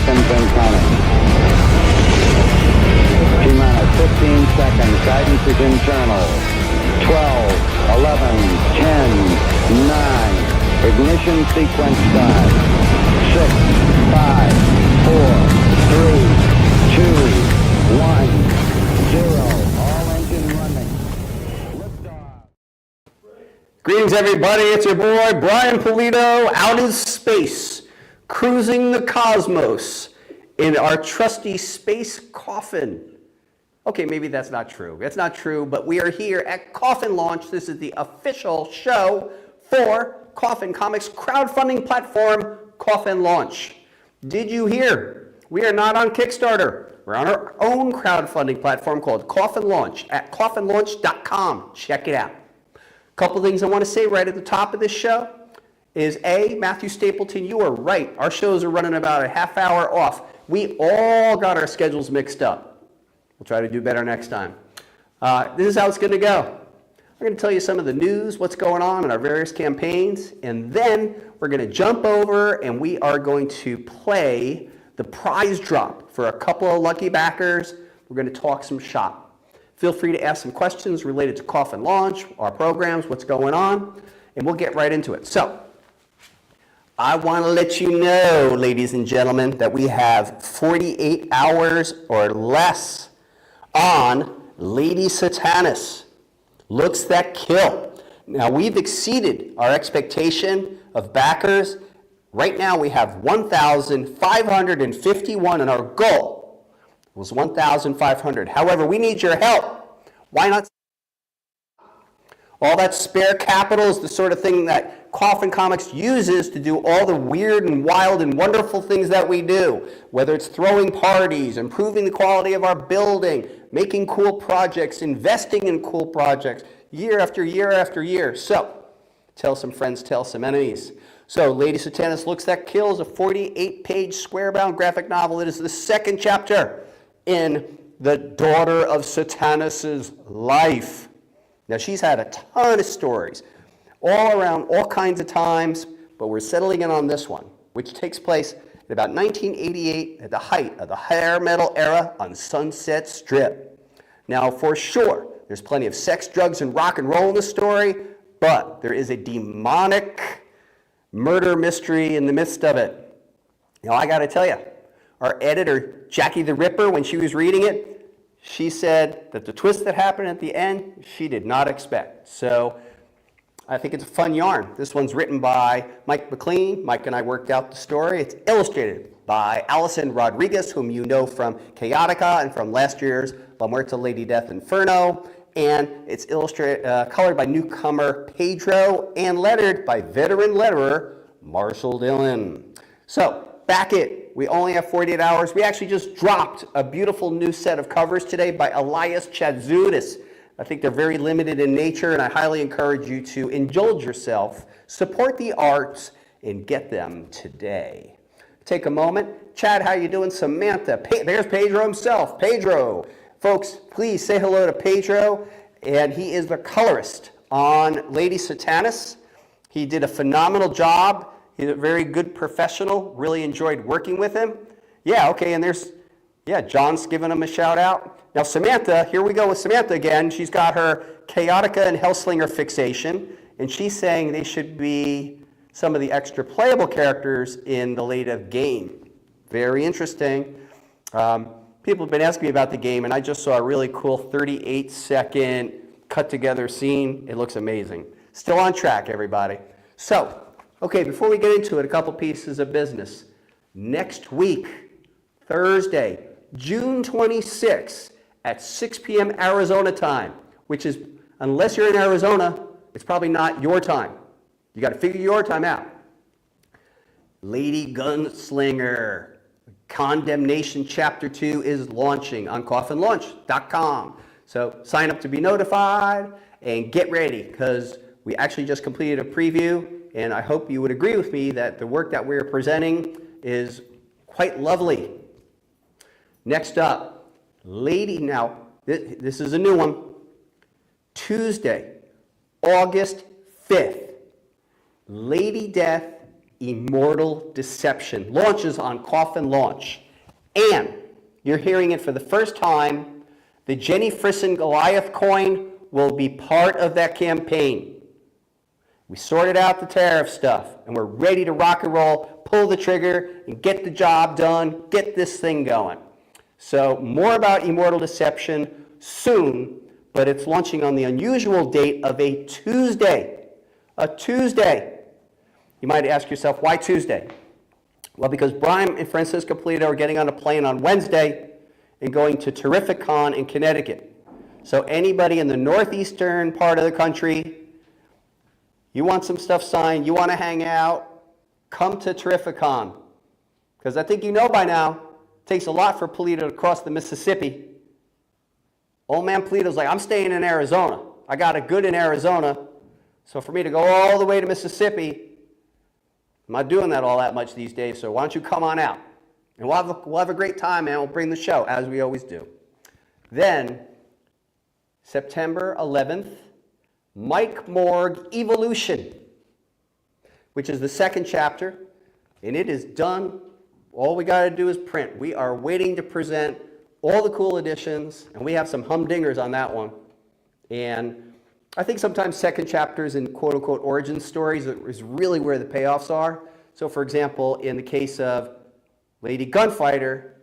seconds and counting. T-minus 15 seconds. Guidance is internal. 12, 11, 10, 9. Ignition sequence start. 6, 5, 4, 3, 2, 1, 0. All engine running. Liftoff. Greetings, everybody. It's your boy, Brian Polito, out in space, cruising the cosmos in our trusty space coffin. Okay, maybe that's not true. That's not true, but we are here at Coffin launch. This is the official show for Coffin Comics crowdfunding platform, Coffin launch. Did you hear? We are not on Kickstarter. We're on our own crowdfunding platform called Coffin Launch at coffinlaunch.com. Check it out. Couple things I want to say right at the top of this show is A, Matthew Stapleton, you are right. Our shows are running about a half hour off. We all got our schedules mixed up. We'll try to do better next time. This is how it's going to go. I'm going to tell you some of the news, what's going on in our various campaigns, and then we're going to jump over and we are going to play the prize drop for a couple of lucky backers. We're going to talk some shop. Feel free to ask some questions related to Coffin launch, our programs, what's going on, and we'll get right into it. So, I want to let you know, ladies and gentlemen, that we have 48 hours or less on Lady Satanus. Looks that kill. Now, we've exceeded our expectation of backers. Right now, we have 1,551, and our goal was 1,500. However, we need your help. Why not? All that spare capital is the sort of thing that Coffin Comics uses to do all the weird and wild and wonderful things that we do, whether it's throwing parties, improving the quality of our building, making cool projects, investing in cool projects, year after year after year. So, tell some friends, tell some enemies. So, Lady Satanus Looks That Kills, a 48-page square-bound graphic novel. It is the second chapter in the daughter of Satanus's life. Now, she's had a ton of stories all around all kinds of times, but we're settling in on this one, which takes place in about 1988 at the height of the hair metal era on Sunset Strip. Now, for sure, there's plenty of sex, drugs, and rock and roll in the story, but there is a demonic murder mystery in the midst of it. Now, I got to tell you, our editor, Jackie the Ripper, when she was reading it, she said that the twist that happened at the end, she did not expect. So I think it's a fun yarn. This one's written by Mike McLean. Mike and I worked out the story. It's illustrated by Allison Rodriguez, whom you know from Chaotica and from last year's La Muerta Lady Death Inferno. And it's colored by newcomer Pedro and lettered by veteran letterer Marshall Dillon. So, back it. We only have 48 hours. We actually just dropped a beautiful new set of covers today by Elias Chazoudis. I think they're very limited in nature, and I highly encourage you to indulge yourself, support the arts, and get them today. Take a moment. Chad, how you doing? Samantha. There's Pedro himself. Pedro. Folks, please say hello to Pedro, and he is the colorist on Lady Satanus. He did a phenomenal job. He's a very good professional. Really enjoyed working with him. Yeah, okay, and John's giving him a shout out. Now Samantha, here we go with Samantha again. She's got her Chaotica and Hellslinger fixation, and she's saying they should be some of the extra playable characters in the latest game. Very interesting. People have been asking me about the game, and I just saw a really cool 38-second cut-together scene. It looks amazing. Still on track, everybody. So, okay, before we get into it, a couple pieces of business. Next week, Thursday, June 26th at 6 p.m. Arizona time, which is, unless you're in Arizona, it's probably not your time. You got to figure your time out. Lady Gunslinger, Condemnation Chapter 2 is launching on coffinlaunch.com. So sign up to be notified and get ready, because we actually just completed a preview, and I hope you would agree with me that the work that we're presenting is quite lovely. Next up, now this is a new one. Tuesday, August 5th, Lady Death Immortal Deception. Launches on Coffin launch. And you're hearing it for the first time, the Jenny Frisson Goliath coin will be part of that campaign. We sorted out the tariff stuff, and we're ready to rock and roll, pull the trigger, and get the job done, get this thing going. So more about Immortal Deception soon, but it's launching on the unusual date of a Tuesday. A Tuesday. You might ask yourself, why Tuesday? Well, because Brian and Francisco Polito are getting on a plane on Wednesday and going to Terrificon in Connecticut. So anybody in the northeastern part of the country, you want some stuff signed, you want to hang out, come to Terrificon. Because I think you know by now, it takes a lot for Polito to cross the Mississippi. Old man Polito's like, I'm staying in Arizona. I got it good in Arizona. So for me to go all the way to Mississippi, I'm not doing that all that much these days, so why don't you come on out? And we'll have a great time, and we'll bring the show, as we always do. Then, September 11th, Mike Morg Evolution, which is the second chapter, and it is done. All we got to do is print. We are waiting to present all the cool editions, and we have some humdingers on that one. And I think sometimes second chapters in quote-unquote origin stories is really where the payoffs are. So for example, in the case of Lady Gunfighter,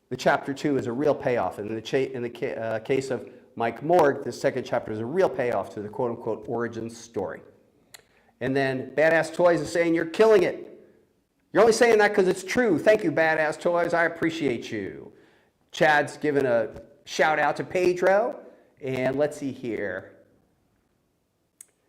the chapter 2 is a real payoff. And in the case of Mike Morg, the second chapter is a real payoff to the quote-unquote origin story. And then Badass Toys is saying, you're killing it. You're only saying that because it's true. Thank you, Badass Toys. I appreciate you. Chad's given a shout out to Pedro. And let's see here.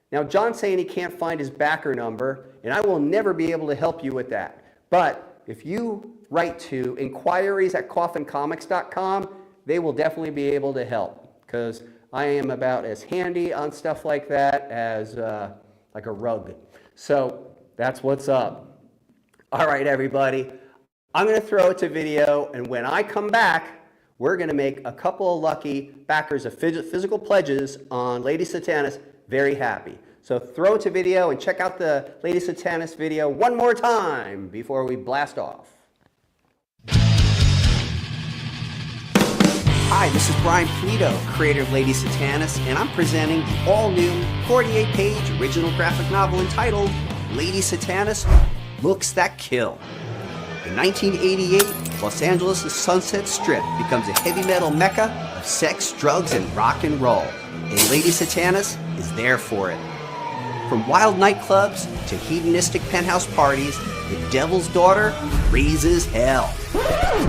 Now, John's saying he can't find his backer number, and I will never be able to help you with that. But if you write to inquiries@coffincomics.com, they will definitely be able to help, because I am about as handy on stuff like that as like a rug. So that's what's up. All right, everybody. I'm going to throw it to video, and when I come back, we're going to make a couple of lucky backers of physical pledges on Lady Satanus very happy. So throw it to video and check out the Lady Satanus video one more time before we blast off. Hi, this is Brian Polito, creator of Lady Satanus, and I'm presenting the all-new 48-page original graphic novel entitled Lady Satanus Looks That Kill. In 1988, Los Angeles' Sunset Strip becomes a heavy metal mecca of sex, drugs, and rock and roll. And Lady Satanus is there for it. From wild nightclubs to hedonistic penthouse parties, the Devil's Daughter raises hell.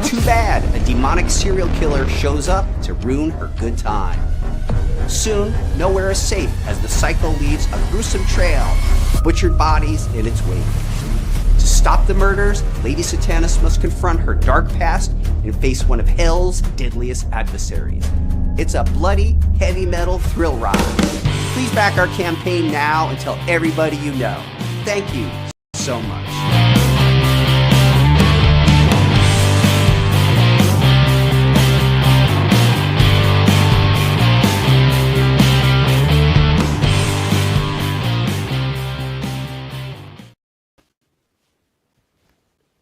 Too bad a demonic serial killer shows up to ruin her good time. Soon, nowhere is safe as the psycho leaves a gruesome trail of butchered bodies in its wake. To stop the murders, Lady Satanus must confront her dark past and face one of hell's deadliest adversaries. It's a bloody, heavy metal thrill ride. Please back our campaign now and tell everybody you know. Thank you so much.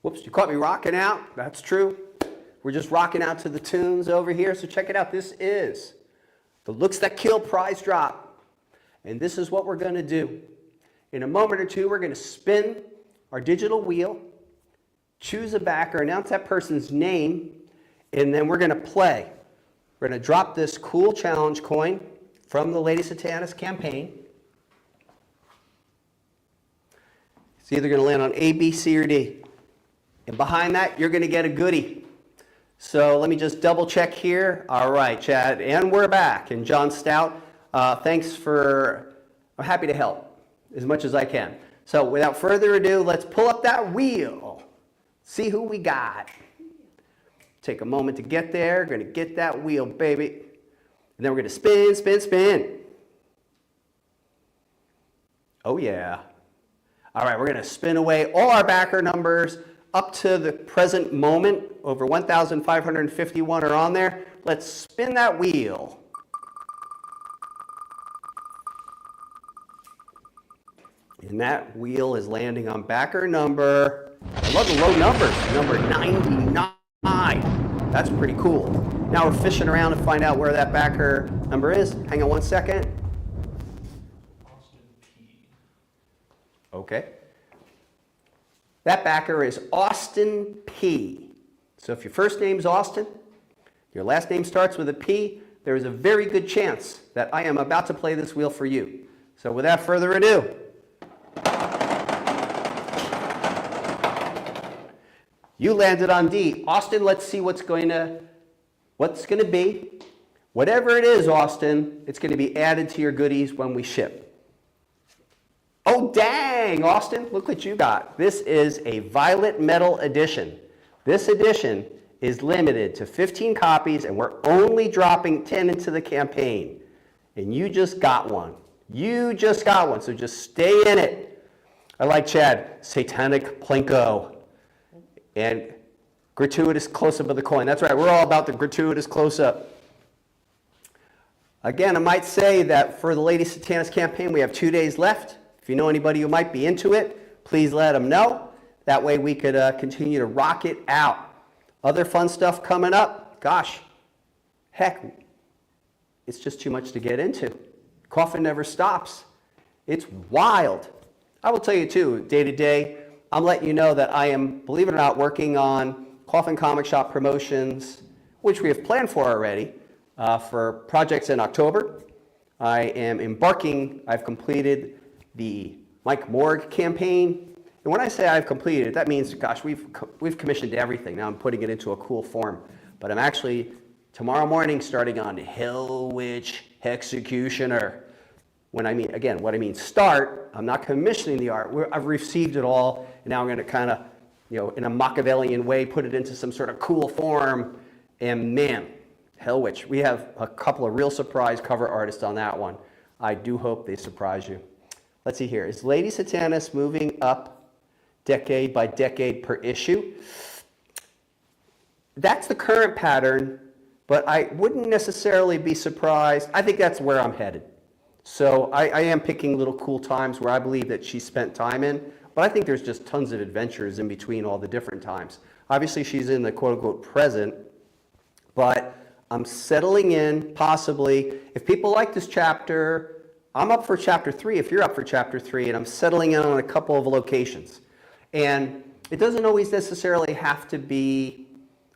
Whoops, you caught me rocking out. That's true. We're just rocking out to the tunes over here. So check it out. This is the Looks That Kill prize drop. And this is what we're going to do. In a moment or two, we're going to spin our digital wheel, choose a backer, announce that person's name, and then we're going to play. We're going to drop this cool challenge coin from the Lady Satanus campaign. It's either going to land on A, B, C, or D. And behind that, you're going to get a goodie. So let me just double check here. All right, Chad, and we're back. And John Stout, thanks for, I'm happy to help as much as I can. So without further ado, let's pull up that wheel. See who we got. Take a moment to get there. We're going to get that wheel, baby. And then we're going to spin, spin, spin. Oh, yeah. All right, we're going to spin away all our backer numbers up to the present moment. Over 1,551 are on there. Let's spin that wheel. And that wheel is landing on backer number, I love the low numbers, number 99. That's pretty cool. Now we're fishing around to find out where that backer number is. Hang on one second. Austin P. Okay. That backer is Austin P. So if your first name's Austin, your last name starts with a P, there is a very good chance that I am about to play this wheel for you. So without further ado, you landed on D. Austin, let's see what's going to be. Whatever it is, Austin, it's going to be added to your goodies when we ship. Oh, dang, Austin, look what you got. This is a Violet Metal edition. This edition is limited to 15 copies, and we're only dropping 10 into the campaign. And you just got one. You just got one, so just stay in it. I like Chad, Satanic Plinko. And gratuitous close-up of the coin. That's right, we're all about the gratuitous close-up. Again, I might say that for the Lady Satanus campaign, we have 2 days left. If you know anybody who might be into it, please let them know. That way we could continue to rock it out. Other fun stuff coming up. Gosh, heck, it's just too much to get into. Coffin never stops. It's wild. I will tell you too, day to day, I'm letting you know that I am, believe it or not, working on Coffin Comic Shop promotions, which we have planned for already, for projects in October. I am embarking, I've completed the Mike Morg campaign. And when I say I've completed it, that means, gosh, we've commissioned everything. Now I'm putting it into a cool form. But I'm actually, tomorrow morning, starting on Hell Witch Executioner. When I mean, again, what I mean start, I'm not commissioning the art. I've received it all, and now I'm going to kind of, in a Machiavellian way, put it into some sort of cool form. And man, Hell Witch, we have a couple of real surprise cover artists on that one. I do hope they surprise you. Let's see here. Is Lady Satanus moving up decade by decade per issue? That's the current pattern, but I wouldn't necessarily be surprised. I think that's where I'm headed. So I am picking little cool times where I believe that she spent time in, but I think there's just tons of adventures in between all the different times. Obviously, she's in the quote-unquote present, but I'm settling in, possibly. If people like this chapter, I'm up for chapter 3 if you're up for chapter 3, and I'm settling in on a couple of locations. And it doesn't always necessarily have to be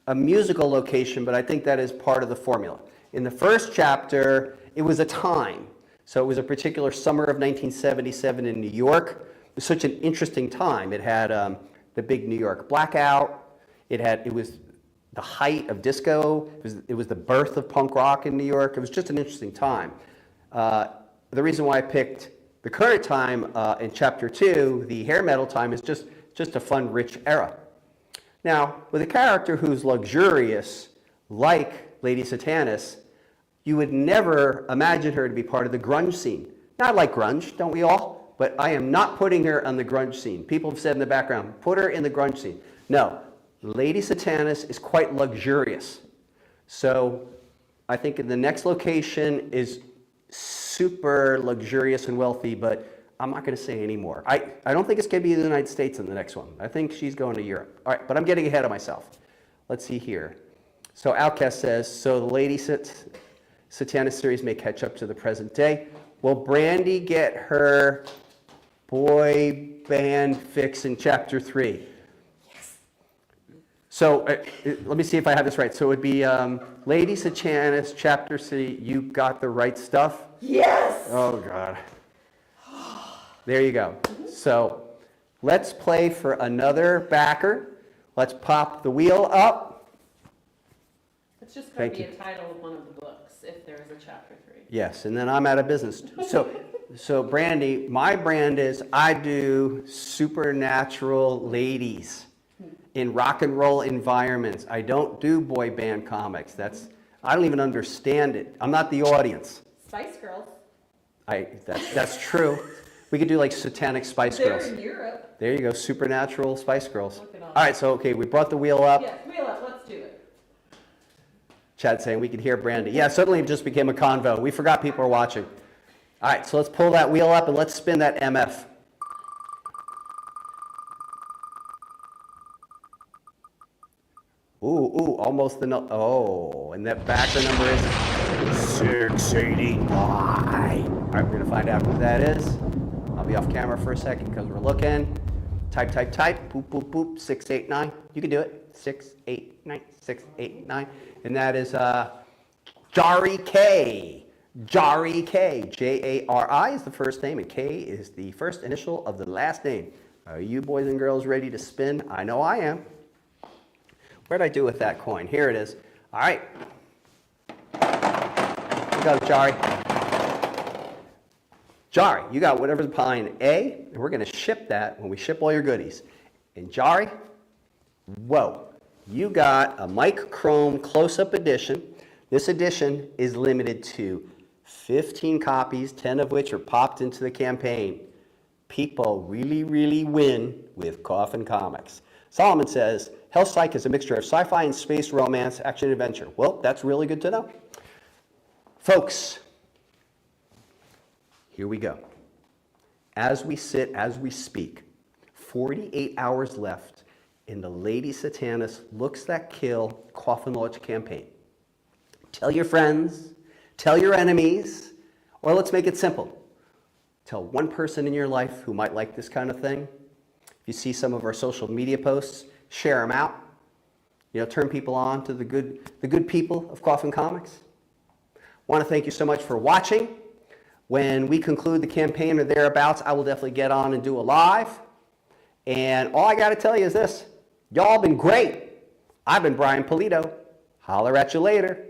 a musical location, but I think that is part of the formula. In the first chapter, it was a time. So it was a particular summer of 1977 in New York. It was such an interesting time. It had the big New York blackout. It was the height of disco. It was the birth of punk rock in New York. It was just an interesting time. The reason why I picked the current time in chapter 2, the hair metal time, is just a fun, rich era. Now, with a character who's luxurious, like Lady Satanus, you would never imagine her to be part of the grunge scene. Not like grunge, don't we all? But I am not putting her on the grunge scene. People have said in the background, put her in the grunge scene. No, Lady Satanus is quite luxurious. So I think the next location is super luxurious and wealthy, but I'm not going to say any more. I don't think it's going to be the United States in the next one. I think she's going to Europe. All right, but I'm getting ahead of myself. Let's see here. So Outcast says, so the Lady Satanus series may catch up to the present day. Will Brandy get her boy band fix in chapter 3? Yes. So let me see if I have this right. So it would be Lady Satanus chapter 3, you got the right stuff? Yes! Oh, God. There you go. So let's play for another backer. Let's pop the wheel up. It's just going to be a title of one of the books, if there is a chapter 3. Yes, and then I'm out of business. So Brandy, my brand is I do supernatural ladies in rock and roll environments. I don't do boy band comics. I don't even understand it. I'm not the audience. Spice Girls. That's true. We could do like satanic Spice Girls. They're in Europe. There you go, supernatural Spice Girls. Look at All right, so okay, we brought the wheel up. Yes, wheel up. Let's do it. Chad saying we could hear Brandy. Yeah, suddenly it just became a convo. We forgot people were watching. All right, so let's pull that wheel up and let's spin that MF. ooh, almost the no. Oh, and that backer number is 689. All right, we're going to find out who that is. I'll be off camera for a second because we're looking. Type, boop, boop, boop, 689. You can do it. 689, 689. And that is Jari K. Jari K. Jari is the first name, and K is the first initial of the last name. Are you boys and girls ready to spin? I know I am. Where'd I do with that coin? Here it is. All right. You got it, Jari. Jari, you got whatever's behind A, and we're going to ship that when we ship all your goodies. And Jari, whoa, you got a Mike Chrome close-up edition. This edition is limited to 15 copies, 10 of which are popped into the campaign. People really, really win with Coffin Comics. Solomon says, Hellstrike is a mixture of sci-fi and space romance, action, adventure. Well, that's really good to know. Folks, here we go. As we sit, as we speak, 48 hours left in the Lady Satanus Looks That Kill Coffin Launch campaign. Tell your friends, tell your enemies, or let's make it simple. Tell one person in your life who might like this kind of thing. If you see some of our social media posts, share them out. You know, turn people on to the good people of Coffin Comics. I want to thank you so much for watching. When we conclude the campaign or thereabouts, I will definitely get on and do a live. And all I got to tell you is this. Y'all been great. I've been Brian Polito. Holler at you later.